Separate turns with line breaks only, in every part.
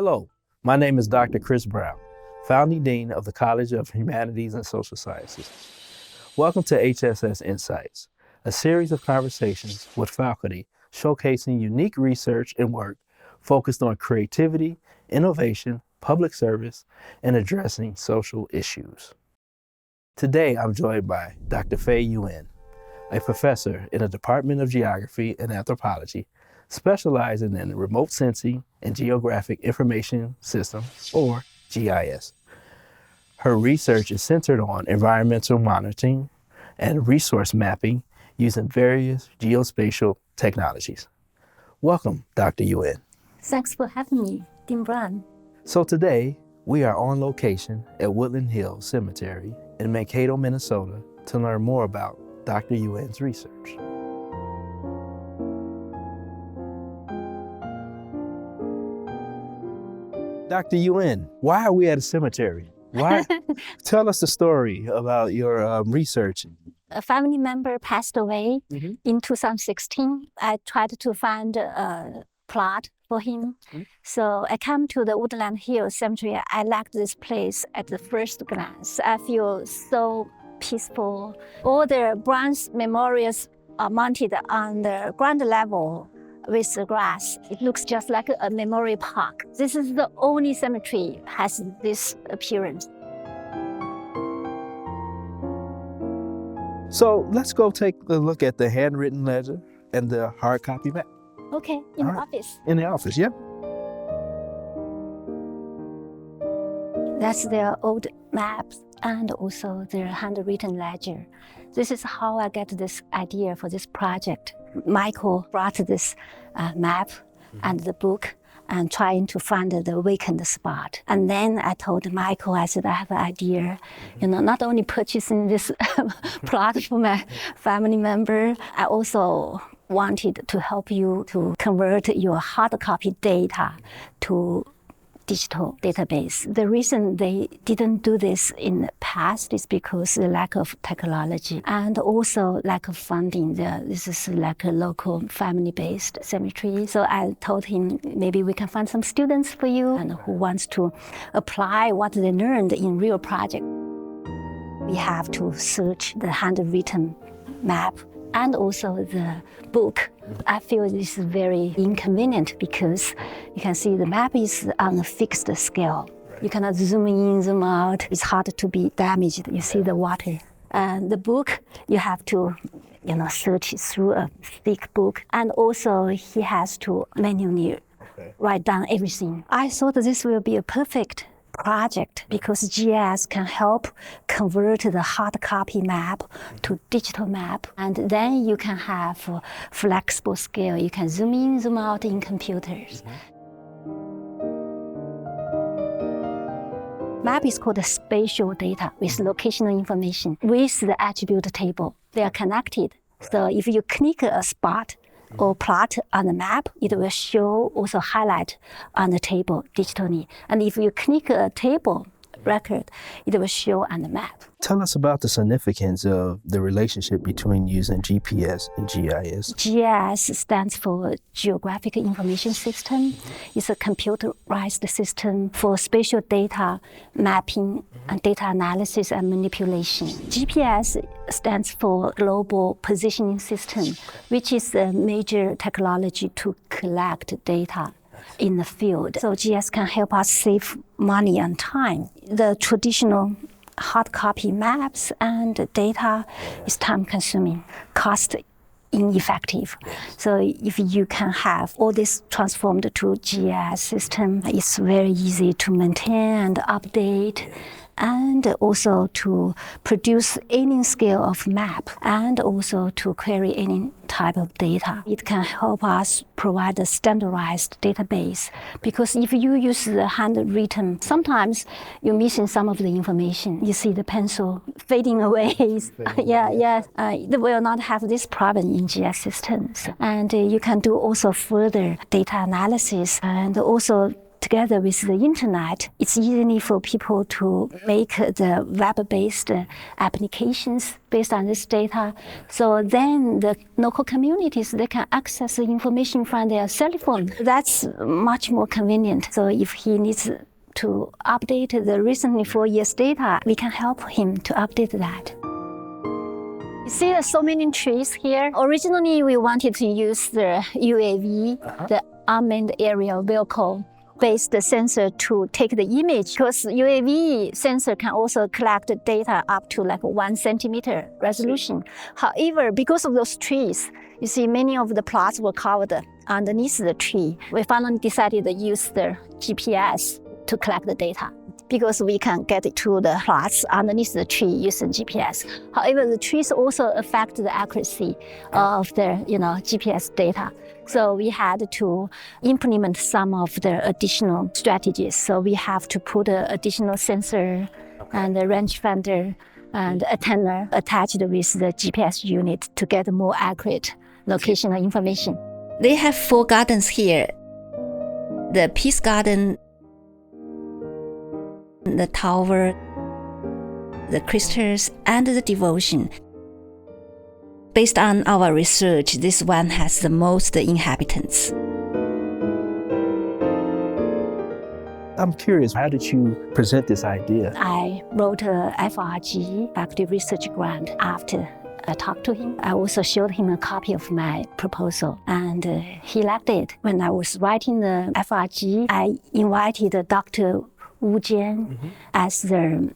Hello, my name is Dr. Chris Brown, founding dean of the College of Humanities and Social Sciences. Welcome to HSS Insights, a series of conversations with faculty showcasing unique research and work focused on creativity, innovation, public service, and addressing social issues. Today, I'm joined by Dr. Fei Yuan, a professor in the Department of Geography and Anthropology, specializing in remote sensing and Geographic Information Systems, or GIS. Her research is centered on environmental monitoring and resource mapping using various geospatial technologies. Welcome, Dr. Yuan.
Thanks for having me, Dean Brown.
So today, we are on location at Woodland Hills Cemetery in Mankato, Minnesota, to learn more about Dr. Yuan's research. Dr. Yuan, why are we at a cemetery? Why? Tell us the story about your research.
A family member passed away in 2016. I tried to find a plot for him. So I come to the Woodland Hills Cemetery. I liked this place at the first glance. I feel so peaceful. All the bronze memorials are mounted on the ground level with the grass. It looks just like a memorial park. This is the only cemetery has this appearance.
So let's go take a look at the handwritten ledger and the hard copy map.
Okay, in the office.
In the office, yep.
That's their old maps and also their handwritten ledger. This is how I get this idea for this project. Michael brought this map and the book and trying to find the vacant spot. And then I told Michael, I said, I have an idea, not only purchasing this plot for my family member, I also wanted to help you to convert your hard copy data to digital database. The reason they didn't do this in the past is because the lack of technology and also lack of funding. This is like a local family-based cemetery. So I told him maybe we can find some students for you and who wants to apply what they learned in real project. We have to search the handwritten map and also the book. I feel this is very inconvenient because you can see the map is on a fixed scale. You cannot zoom in, zoom out. It's hard to be damaged. You see the water. And the book, you have to search through a thick book. And also he has to manually write down everything. I thought this will be a perfect project because GIS can help convert the hard copy map to digital map, and then you can have a flexible scale. You can zoom in, zoom out in computers. Map is called spatial data with locational information with the attribute table. They are connected. So if you click a spot or plot on the map, it will show, also highlight on the table digitally. And if you click a table record, it will show on the map.
Tell us about the significance of the relationship between using GPS and GIS.
GIS stands for Geographic Information System. It's a computerized system for spatial data mapping and data analysis and manipulation. GPS stands for Global Positioning System, which is a major technology to collect data in the field. So GIS can help us save money and time. The traditional hard copy maps and data is time consuming, cost ineffective. So if you can have all this transformed to GIS system, it's very easy to maintain and update, and also to produce any scale of map, and also to query any type of data. It can help us provide a standardized database, because if you use the handwritten, sometimes you're missing some of the information. You see the pencil fading away. They will not have this problem in GIS systems. And you can do also further data analysis and also together with the internet, it's easy for people to make the web-based applications based on this data. So then the local communities, they can access the information from their cell phone. That's much more convenient. So if he needs to update the recently 4 years data, we can help him to update that. You see there's so many trees here. Originally, we wanted to use the UAV, the unmanned aerial vehicle-based sensor to take the image, because UAV sensor can also collect data up to like 1 centimeter resolution. However, because of those trees, you see many of the plots were covered underneath the tree. We finally decided to use the GPS to collect the data, because we can get it to the plots underneath the tree using GPS. However, the trees also affect the accuracy of the GPS data. So we had to implement some of the additional strategies. So we have to put an additional sensor and a rangefinder and antenna attached with the GPS unit to get more accurate locational information. They have 4 gardens here. The Peace Garden, the Tower, the Crystals, and the Devotion. Based on our research, this one has the most inhabitants.
I'm curious, how did you present this idea?
I wrote a FRG, faculty research grant, after I talked to him. I also showed him a copy of my proposal, and he liked it. When I was writing the FRG, I invited Dr. Wu Jian as the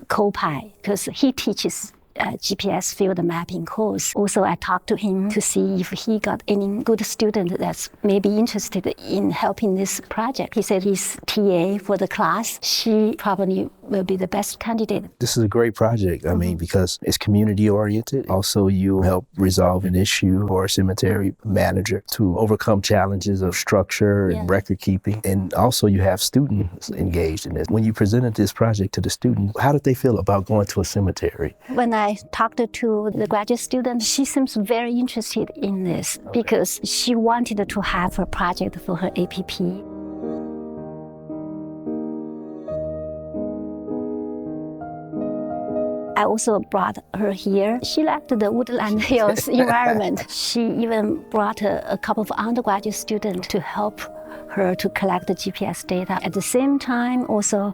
co-pi, because he teaches GPS field mapping course. Also, I talked to him to see if he got any good student that's maybe interested in helping this project. He said his TA for the class, she probably will be the best candidate.
This is a great project, I mean, because it's community oriented. Also, you help resolve an issue for a cemetery manager to overcome challenges of structure and record keeping. And also you have students engaged in this. When you presented this project to the students, how did they feel about going to a cemetery?
When I talked to the graduate student, she seems very interested in this because she wanted to have a project for her APP. I also brought her here. She liked the woodland hills environment. She even brought a couple of undergraduate students to help her to collect the GPS data. At the same time, also,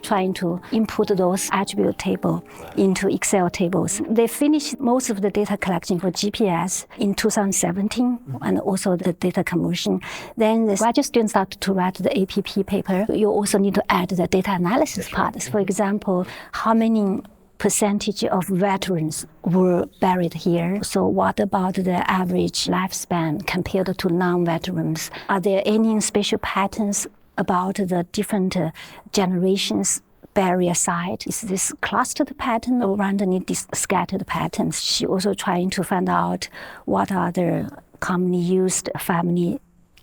trying to input those attribute table into Excel tables. They finished most of the data collection for GPS in 2017, and also the data conversion. Then the graduate students started to write the APP paper. You also need to add the data analysis part. For example, how many percentage of veterans were buried here. So what about the average lifespan compared to non-veterans? Are there any special patterns about the different generations burial site? Is this clustered pattern or randomly scattered patterns? She also trying to find out what are the commonly used family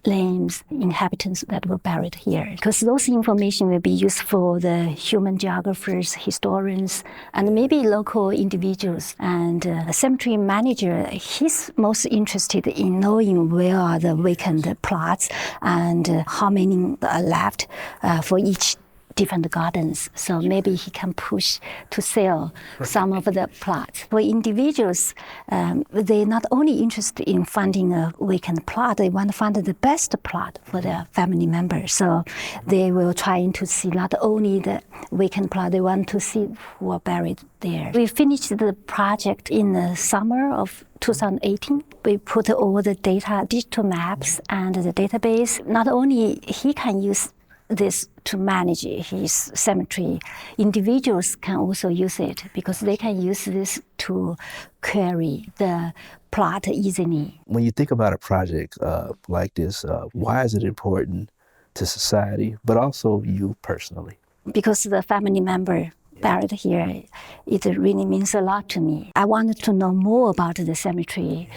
names, inhabitants that were buried here. Because those information will be used for the human geographers, historians, and maybe local individuals. And the cemetery manager, he's most interested in knowing where are the vacant plots and how many are left for each different gardens. So maybe he can push to sell some of the plots. For individuals, they're not only interested in finding a vacant plot, they want to find the best plot for their family members. So they will try to see not only the vacant plot, they want to see who are buried there. We finished the project in the summer of 2018. We put all the data, digital maps, and the database. Not only he can use this to manage his cemetery, individuals can also use it because they can use this to query the plot easily.
When you think about a project like this, why is it important to society, but also you personally?
Because the family member buried here, it really means a lot to me. I wanted to know more about the cemetery.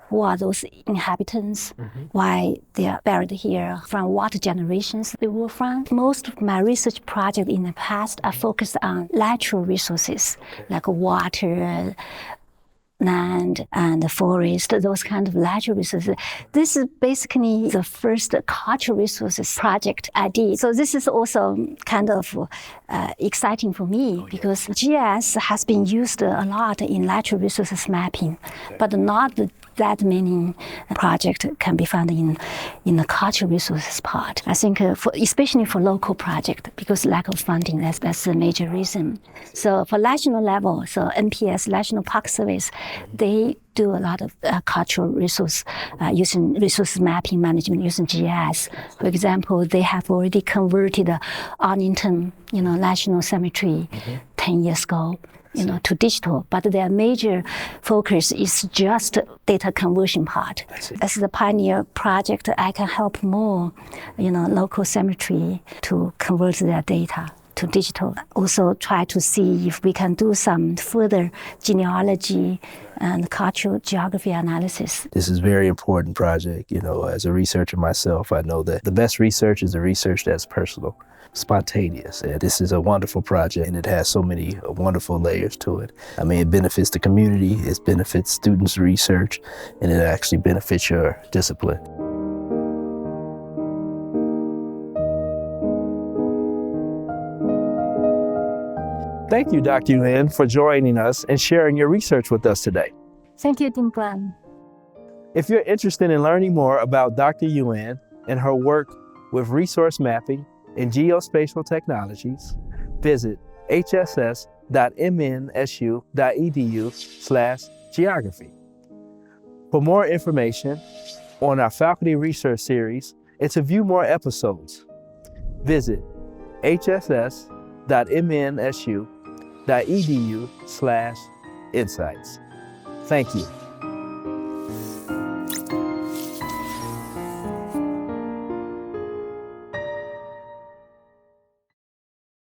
Who are those inhabitants? Why they are buried here? From what generations they were from? Most of my research projects in the past are focused on natural resources like water, land and forest, those kind of natural resources. This is basically the first cultural resources project I did. So this is also kind of exciting for me because GIS has been used a lot in natural resources mapping, but not that many projects can be found in the cultural resources part. I think especially for local projects, because lack of funding, that's the major reason. So for national level, so NPS, National Park Service, they do a lot of cultural resource using resource mapping management using GIS. For example, they have already converted Arlington, National Cemetery 10 years ago, to digital, but their major focus is just data conversion part. As the pioneer project, I can help more, local cemetery to convert their data to digital. Also try to see if we can do some further genealogy and cultural geography analysis.
This is a very important project. As a researcher myself, I know that the best research is the research that's personal, spontaneous. And this is a wonderful project, and it has so many wonderful layers to it. It benefits the community, it benefits students' research, and it actually benefits your discipline. Thank you, Dr. Yuan, for joining us and sharing your research with us today.
Thank you, Dean Brown.
If you're interested in learning more about Dr. Yuan and her work with resource mapping and geospatial technologies, visit hss.mnsu.edu/geography. For more information on our faculty research series and to view more episodes, visit hss.mnsu.edu/insights. Thank you.